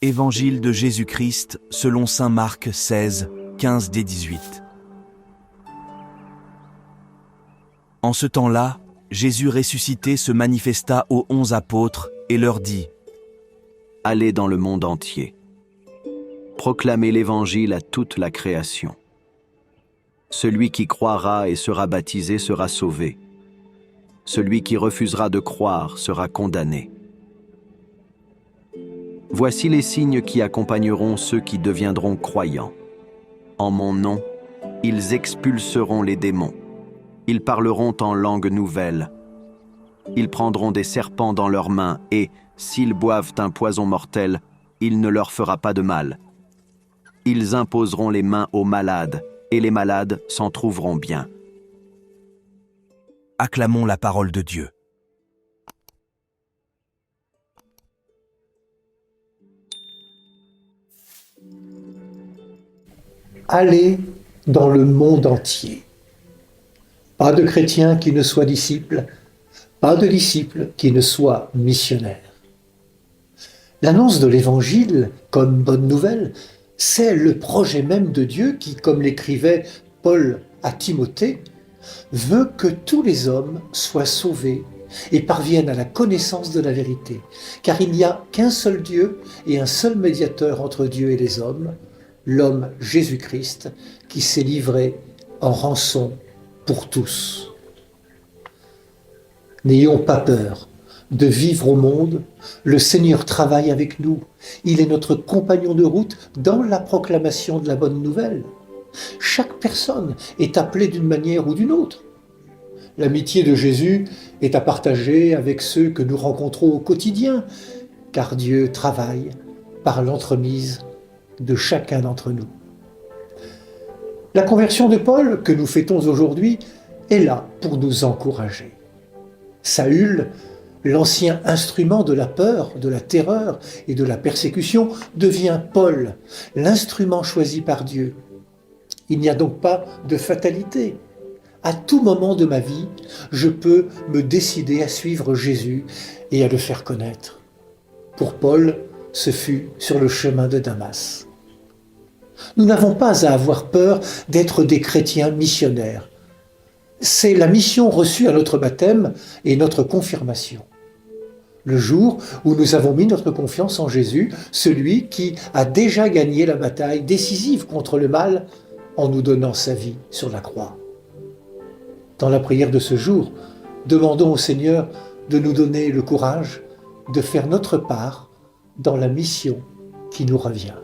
Évangile de Jésus-Christ selon saint Marc 16, 15-18. En ce temps-là, Jésus ressuscité se manifesta aux 11 apôtres et leur dit : Allez dans le monde entier. Proclamez l'Évangile à toute la création. Celui qui croira et sera baptisé sera sauvé. Celui qui refusera de croire sera condamné. Voici les signes qui accompagneront ceux qui deviendront croyants. En mon nom, ils expulseront les démons. Ils parleront en langue nouvelle. Ils prendront des serpents dans leurs mains et, s'ils boivent un poison mortel, il ne leur fera pas de mal. Ils imposeront les mains aux malades, et les malades s'en trouveront bien. Acclamons la parole de Dieu. Allez dans le monde entier. Pas de chrétien qui ne soit disciple, pas de disciple qui ne soit missionnaire. L'annonce de l'Évangile comme bonne nouvelle, c'est le projet même de Dieu qui, comme l'écrivait Paul à Timothée, veut que tous les hommes soient sauvés et parviennent à la connaissance de la vérité. Car il n'y a qu'un seul Dieu et un seul médiateur entre Dieu et les hommes, l'homme Jésus-Christ, qui s'est livré en rançon pour tous. N'ayons pas peur de vivre au monde. Le Seigneur travaille avec nous. Il est notre compagnon de route dans la proclamation de la bonne nouvelle. Chaque personne est appelée d'une manière ou d'une autre. L'amitié de Jésus est à partager avec ceux que nous rencontrons au quotidien, car Dieu travaille par l'entremise de chacun d'entre nous. La conversion de Paul, que nous fêtons aujourd'hui, est là pour nous encourager. Saül, l'ancien instrument de la peur, de la terreur et de la persécution, devient Paul, l'instrument choisi par Dieu. Il n'y a donc pas de fatalité. À tout moment de ma vie, je peux me décider à suivre Jésus et à le faire connaître. Pour Paul, ce fut sur le chemin de Damas. Nous n'avons pas à avoir peur d'être des chrétiens missionnaires. C'est la mission reçue à notre baptême et notre confirmation. Le jour où nous avons mis notre confiance en Jésus, celui qui a déjà gagné la bataille décisive contre le mal en nous donnant sa vie sur la croix. Dans la prière de ce jour, demandons au Seigneur de nous donner le courage de faire notre part dans la mission qui nous revient.